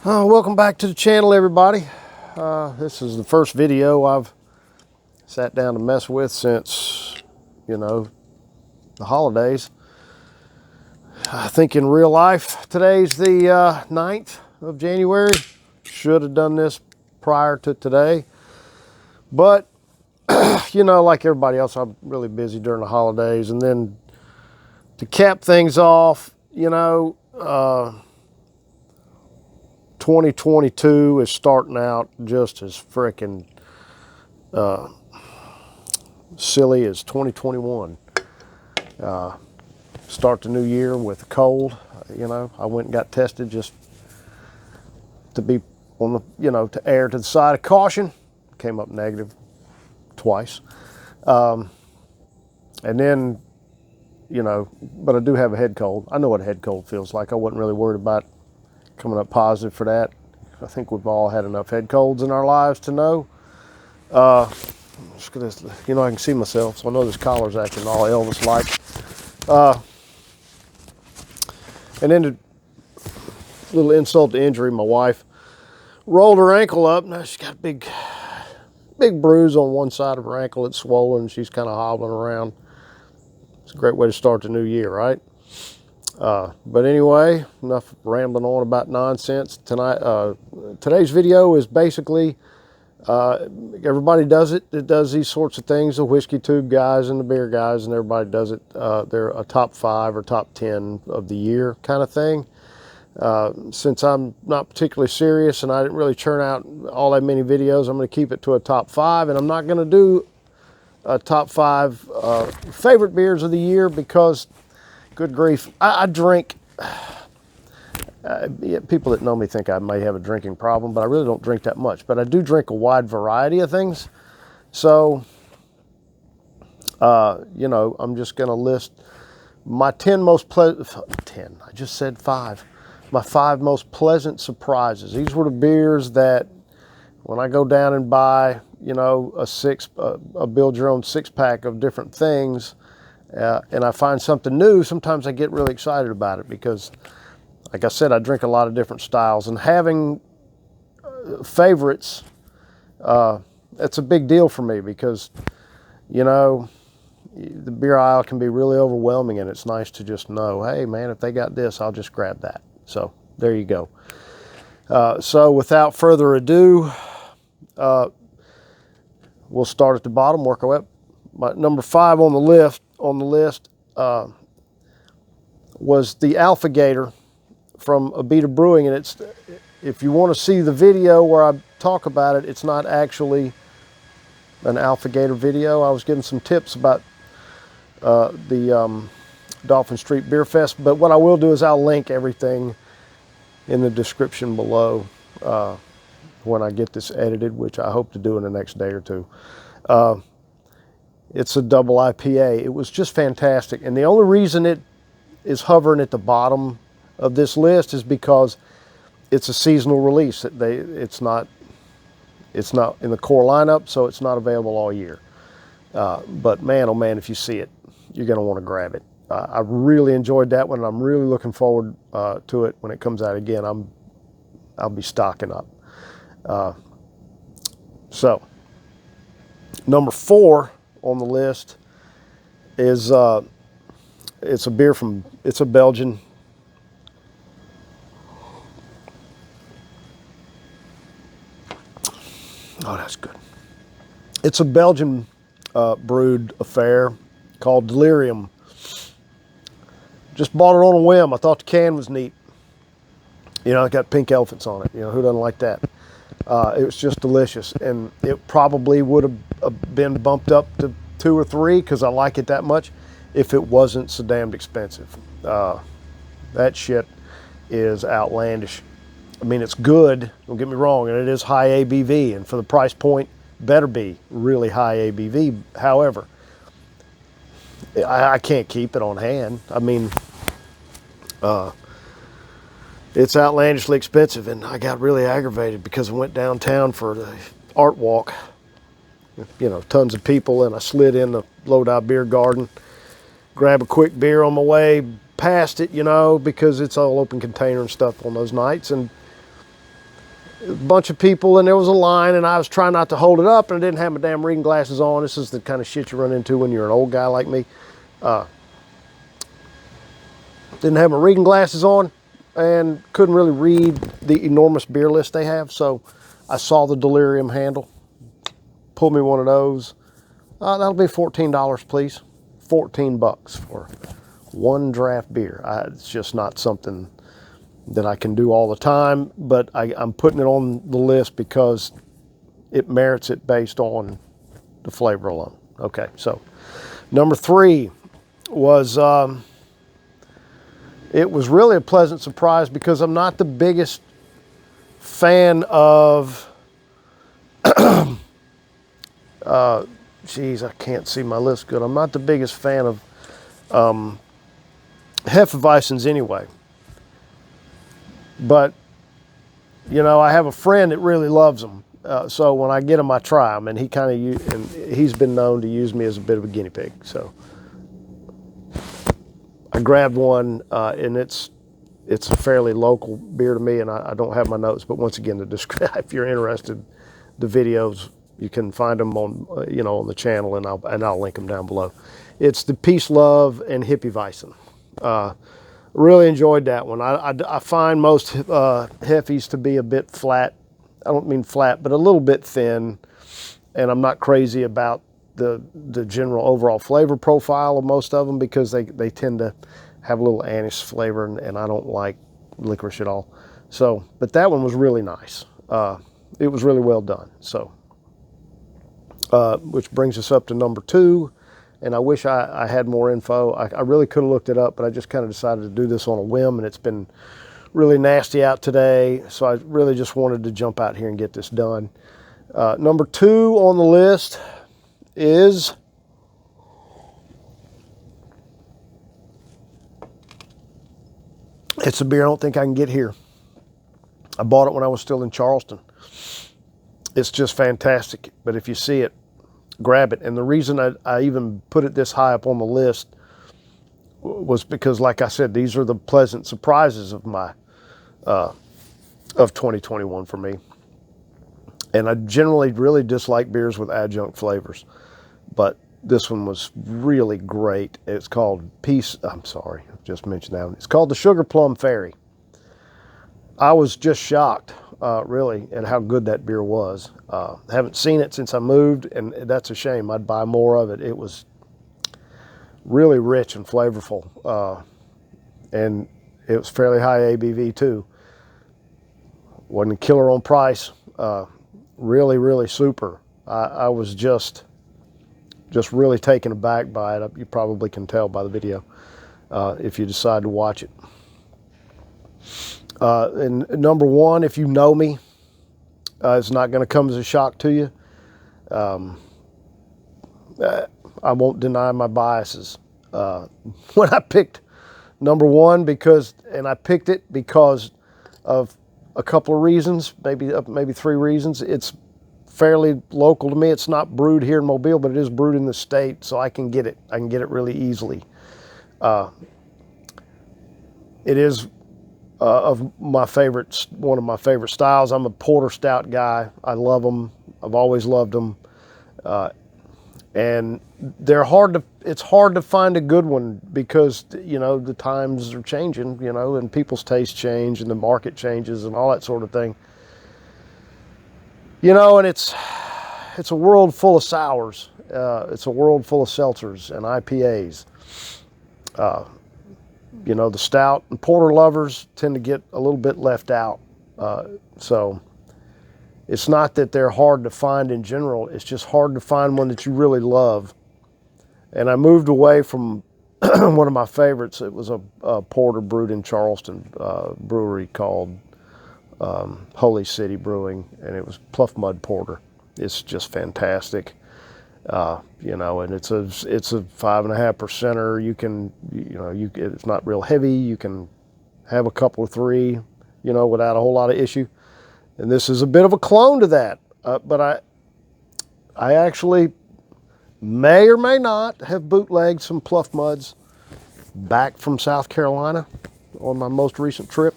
Welcome back to the channel, everybody. This is the first video I've sat down to mess with since, the holidays. I think in real life, today's the 9th of January. Should have done this prior to today. But, like everybody else, I'm really busy during the holidays. And then to cap things off, 2022 is starting out just as freaking silly as 2021. Start the new year with a cold. I went and got tested just to be on the, to err to the side of caution. Came up negative twice. And then, but I do have a head cold. I know what a head cold feels like. I wasn't really worried about coming up positive for that. I think we've all had enough head colds in our lives to know. Just gonna, I can see myself, so I know this collar's acting all Elvis-like. And then a little insult to injury, my wife rolled her ankle up. Now she's got a big bruise on one side of her ankle. It's swollen. She's kind of hobbling around. It's a great way to start the new year, right? But anyway, enough rambling on about nonsense. Today's video is basically, everybody does it. It does these sorts of things, the whiskey tube guys and the beer guys, and everybody does it. They're a top 5 or top 10 of the year kind of thing. Since I'm not particularly serious and I didn't really churn out all that many videos, I'm going to keep it to a top 5, and I'm not going to do a top 5 favorite beers of the year because, good grief, I drink. People that know me think I may have a drinking problem, but I really don't drink that much. But I do drink a wide variety of things. So, I'm just going to list my 10 most pleasant, 10, I just said 5. My 5 most pleasant surprises. These were the beers that when I go down and buy, a build your own 6-pack of different things, and I find something new, sometimes I get really excited about it because, like I said, I drink a lot of different styles, and having favorites, it's a big deal for me because, the beer aisle can be really overwhelming, and it's nice to just know, hey man, if they got this, I'll just grab that. So there you go. So without further ado, we'll start at the bottom, work our way up. My number 5 on the list was the Alpha Gator from Abita Brewing, and it's, if you want to see the video where I talk about it, it's not actually an Alpha Gator video. I was giving some tips about the Dolphin Street Beer Fest, but what I will do is I'll link everything in the description below when I get this edited, which I hope to do in the next day or two. It's a double IPA. It was just fantastic. And the only reason it is hovering at the bottom of this list is because it's a seasonal release. It's not in the core lineup, so it's not available all year. But man, oh man, if you see it, you're going to want to grab it. I really enjoyed that one, and I'm really looking forward to it when it comes out again. I'll be stocking up. So, number 4 on the list is it's a Belgian. Oh, that's good. It's a Belgian brewed affair called Delirium. Just bought it on a whim. I thought the can was neat. It got pink elephants on it. Who doesn't like that? It was just delicious, and it probably would have been bumped up to 2 or 3 because I like it that much if it wasn't so damned expensive. That shit is outlandish. I mean, it's good, don't get me wrong, and it is high ABV, and for the price point, better be really high ABV. However, I can't keep it on hand. I mean, it's outlandishly expensive, and I got really aggravated because I went downtown for the art walk. Tons of people, and I slid in the Lodi Beer Garden, grab a quick beer on my way past it, because it's all open container and stuff on those nights, and a bunch of people, and there was a line, and I was trying not to hold it up, and I didn't have my damn reading glasses on. This is the kind of shit you run into when you're an old guy like me. Didn't have my reading glasses on and couldn't really read the enormous beer list they have. So I saw the Delirium handle, pulled me one of those. That'll be $14, please. $14 for one draft beer. It's just not something that I can do all the time, but I'm putting it on the list because it merits it based on the flavor alone. Okay, so number 3 was, it was really a pleasant surprise because I'm not the biggest fan of, geez, I can't see my list good. I'm not the biggest fan of Hefeweizens anyway. But, you know, I have a friend that really loves them. So when I get them, I try them. And he's been known to use me as a bit of a guinea pig. So I grabbed one, and it's a fairly local beer to me, and I don't have my notes. But once again, to describe, if you're interested, the videos, you can find them on, on the channel, and I'll link them down below. It's the Peace, Love, and Hippieweizen. Really enjoyed that one. I find most Heffies to be a bit flat. I don't mean flat, but a little bit thin. And I'm not crazy about the general overall flavor profile of most of them because they tend to have a little anise flavor, and I don't like licorice at all. So, but that one was really nice. It was really well done. So, which brings us up to number 2. And I wish I had more info. I really could have looked it up, but I just kind of decided to do this on a whim, and it's been really nasty out today. So I really just wanted to jump out here and get this done. Number 2 on the list is it's a beer I don't think I can get here. I bought it when I was still in Charleston. It's just fantastic. But if you see it, grab it. And the reason I even put it this high up on the list was because, like I said, these are the pleasant surprises of my of 2021 for me. And I generally really dislike beers with adjunct flavors, but this one was really great. It's called I'm sorry, I just mentioned that one. It's called the Sugar Plum Fairy. I was just shocked, really, at how good that beer was. Haven't seen it since I moved, and that's a shame. I'd buy more of it. It was really rich and flavorful, and it was fairly high ABV too. Wasn't a killer on price. Really, really super. I was just really taken aback by it. You probably can tell by the video if you decide to watch it. And number 1, if you know me, it's not going to come as a shock to you. I won't deny my biases. When I picked number 1, I picked it because of a couple of reasons, maybe 3 reasons. It's fairly local to me. It's not brewed here in Mobile, but it is brewed in the state, so I can get it. I can get it really easily. It is one of my favorite styles. I'm a porter stout guy. I love them. I've always loved them. And it's hard to find a good one because, the times are changing, and people's tastes change and the market changes and all that sort of thing. And it's a world full of sours. It's a world full of seltzers and IPAs. The stout and porter lovers tend to get a little bit left out. So it's not that they're hard to find in general. It's just hard to find one that you really love. And I moved away from one of my favorites. It was a porter brewed in Charleston brewery called Holy City Brewing, and it was Pluff Mud Porter. It's just fantastic. And it's a 5.5%. You can, it's not real heavy. You can have a couple or 3, without a whole lot of issue. And this is a bit of a clone to that. But I actually may or may not have bootlegged some Pluff Muds back from South Carolina on my most recent trip.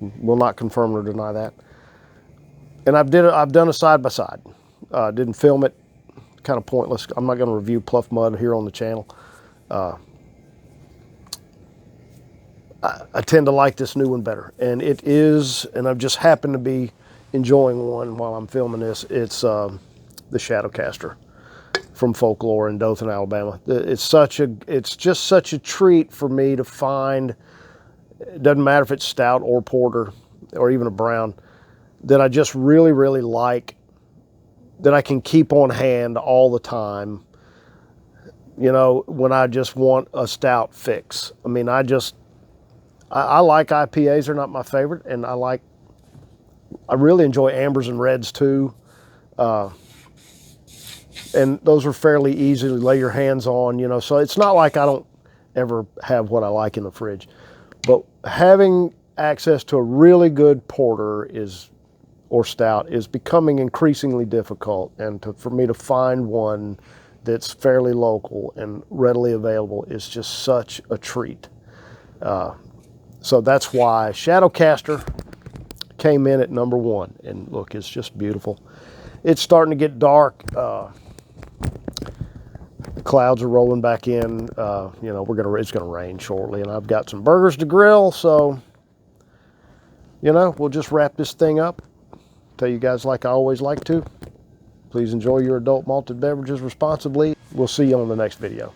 Will not confirm or deny that. And I've done a side-by-side. Didn't film it. Kind of pointless. I'm not going to review Pluff Mud here on the channel. I tend to like this new one better. And it is, and I've just happened to be enjoying one while I'm filming this. It's the Shadowcaster from Folklore in Dothan, Alabama. It's just such a treat for me to find. It doesn't matter if it's stout or porter or even a brown, that I just really, really like, that I can keep on hand all the time, you know, when I just want a stout fix. I mean, I like IPAs. They're not my favorite, and I really enjoy ambers and reds too. And those are fairly easy to lay your hands on, you know, so it's not like I don't ever have what I like in the fridge. But having access to a really good porter or stout is becoming increasingly difficult, and for me to find one that's fairly local and readily available is just such a treat. So that's why Shadowcaster came in at number 1. And look, it's just beautiful. It's starting to get dark. The clouds are rolling back in. You know, it's gonna rain shortly, and I've got some burgers to grill. So, you know, we'll just wrap this thing up. Tell you guys, like I always like to, please enjoy your adult malted beverages responsibly. We'll see you on the next video.